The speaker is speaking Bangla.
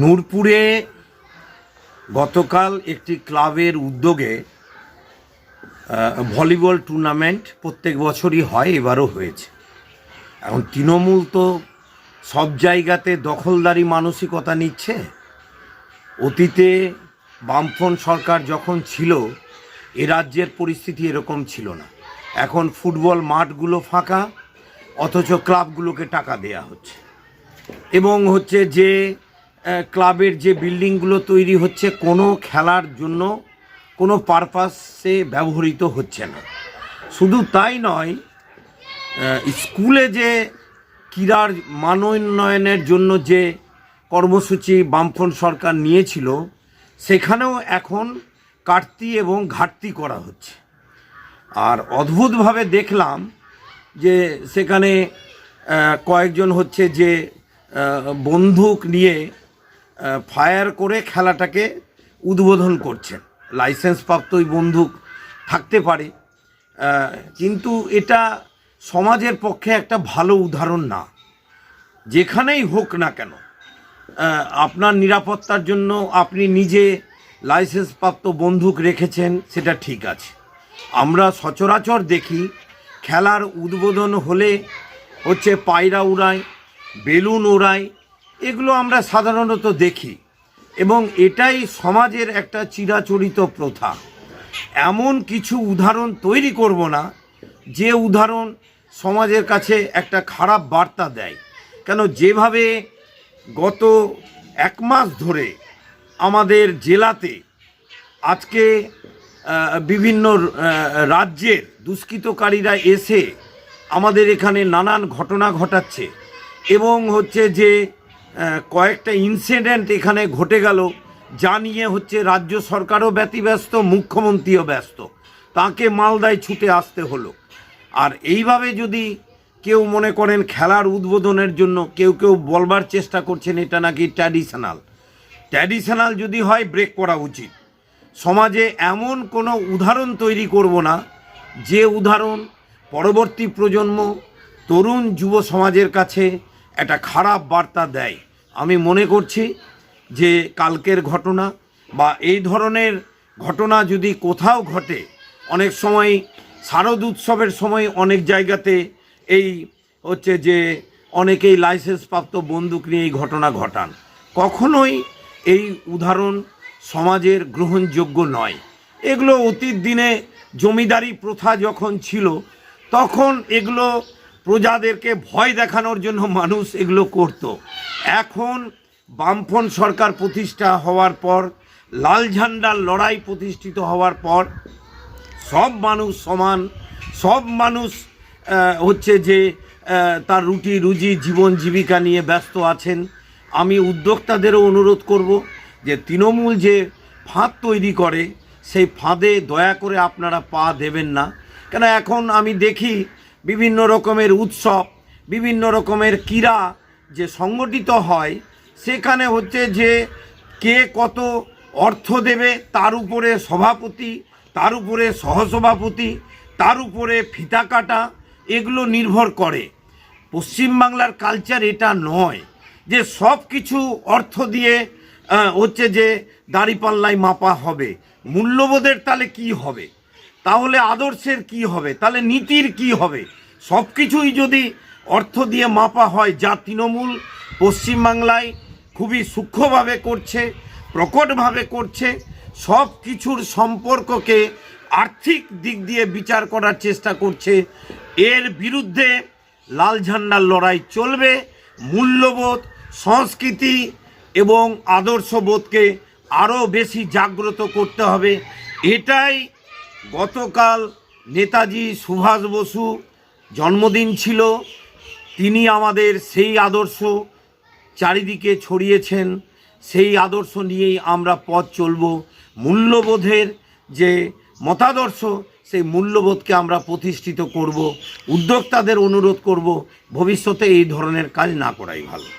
নূরপুরে গতকাল একটি ক্লাবের উদ্যোগে ভলিবল টুর্নামেন্ট প্রত্যেক বছরই হয়, এবারও হয়েছে। এখন তৃণমূল তো সব জায়গাতে দখলদারি মানসিকতা নিচ্ছে। অতীতে বামফ্রন্ট সরকার যখন ছিল এ রাজ্যের পরিস্থিতি এরকম ছিল না। এখন ফুটবল মাঠগুলো ফাঁকা, অথচ ক্লাবগুলোকে টাকা দেয়া হচ্ছে, এবং হচ্ছে যে ক্লাবের যে বিল্ডিংগুলো তৈরি হচ্ছে কোনো খেলার জন্য কোনো পারপাসে ব্যবহৃত হচ্ছে না। শুধু তাই নয়, স্কুলে যে ক্রীড়ার মানোন্নয়নের জন্য যে কর্মসূচি বামফ্রন্ট সরকার নিয়েছিল সেখানেও এখন কাটতি এবং ঘাটতি করা হচ্ছে। আর অদ্ভুতভাবে দেখলাম যে সেখানে কয়েকজন হচ্ছে যে বন্দুক নিয়ে ফায়ার করে খেলাটাকে উদ্বোধন করছেন। লাইসেন্সপ্রাপ্ত ওই বন্দুক থাকতে পারে, কিন্তু এটা সমাজের পক্ষে একটা ভালো উদাহরণ না। যেখানেই হোক না কেন, আপনার নিরাপত্তার জন্য আপনি নিজে লাইসেন্সপ্রাপ্ত বন্দুক রেখেছেন, সেটা ঠিক আছে। আমরা সচরাচর দেখি খেলার উদ্বোধন হলে হচ্ছে পায়রা উড়ায়, বেলুন ওড়ায়, এগুলো আমরা সাধারণত দেখি, এবং এটাই সমাজের একটা চিরাচরিত প্রথা। এমন কিছু উদাহরণ তৈরি করব না যে উদাহরণ সমাজের কাছে একটা খারাপ বার্তা দেয়। কেন, যেভাবে গত এক মাস ধরে আমাদের জেলাতে আজকে বিভিন্ন রাজ্যের দুষ্কৃতকারীরা এসে আমাদের এখানে নানান ঘটনা ঘটাচ্ছে, এবং হচ্ছে যে কয়েকটা ইনসিডেন্ট এখানে ঘটে গেল, যা নিয়ে হচ্ছে রাজ্য সরকারও ব্যতিব্যস্ত, মুখ্যমন্ত্রীও ব্যস্ত, তাকে মালদায় ছুটে আসতে হলো। আর এইভাবে যদি কেউ মনে করেন খেলার উদ্বোধনের জন্য, কেউ বলবার চেষ্টা করছেন এটা নাকি ট্র্যাডিশনাল যদি হয় ব্রেক করা উচিত। সমাজে এমন কোনো উদাহরণ তৈরি করব না যে উদাহরণ পরবর্তী প্রজন্ম, তরুণ যুব সমাজের কাছে একটা খারাপ বার্তা দেয়। আমি মনে করছি যে কালকের ঘটনা বা এই ধরনের ঘটনা যদি কোথাও ঘটে, অনেক সময় শারদ উৎসবের সময় অনেক জায়গাতে এই হচ্ছে যে অনেকেই লাইসেন্সপ্রাপ্ত বন্দুক নিয়ে এই ঘটনা ঘটান। কখনোই এই উদাহরণ সমাজের গ্রহণযোগ্য নয়। এগুলো অতীত দিনে জমিদারি প্রথা যখন ছিল তখন এগুলো প্রজাদেরকে ভয় দেখানোর জন্য মানুষ এগুলো করত। এখন বামফ্রন্ট সরকার প্রতিষ্ঠা হওয়ার পর, লাল ঝান্ডার লড়াই প্রতিষ্ঠিত হওয়ার পর সব মানুষ সমান, সব মানুষ হচ্ছে যে তার রুটি রুজি জীবন জীবিকা নিয়ে ব্যস্ত আছেন। আমি উদ্যোক্তাদেরও অনুরোধ করব যে তৃণমূল যে ফাঁদ তৈরি করে সেই ফাঁদে দয়া করে আপনারা পা দেবেন না। কেন, এখন আমি দেখি বিভিন্ন রকমের উৎসব, বিভিন্ন রকমের ক্রীড়া যে সংগঠিত হয়, সেখানে হচ্ছে যে কে কত অর্থ দেবে তার উপরে সভাপতি, তার উপরে সহসভাপতি, তার উপরে ফিতা কাটা, এগুলো নির্ভর করে। পশ্চিমবাংলার কালচার এটা নয় যে সব কিছু অর্থ দিয়ে হচ্ছে যে দাঁড়িপাল্লায় মাপা হবে। মূল্যবোধের তাহলে কি হবে, তাহলে আদর্শের কি হবে, তাহলে নীতির কি হবে? সব কিছুই যদি অর্থ দিয়ে মাপা হয়, যা তৃণমূল পশ্চিমবাংলায় খুবই সূক্ষ্মভাবে করছে, প্রকটভাবে করছে, সব কিছুর সম্পর্ককে আর্থিক দিক দিয়ে বিচার করার চেষ্টা করছে, এর বিরুদ্ধে লাল ঝান্ডার লড়াই চলবে। মূল্যবোধ, সংস্কৃতি এবং আদর্শবোধকে আরও বেশি জাগ্রত করতে হবে। এটাই গতকাল নেতাজি সুভাষ বসু জন্মদিন ছিল, তিনি আমাদের সেই আদর্শ চারিদিকে ছড়িয়েছেন। সেই আদর্শ নিয়েই আমরা পথ চলব। মূল্যবোধের যে মতাদর্শ, সেই মূল্যবোধকে আমরা প্রতিষ্ঠিত করব। উদ্যোক্তাদের অনুরোধ করব ভবিষ্যতে এই ধরনের কাজ না করাই ভালো।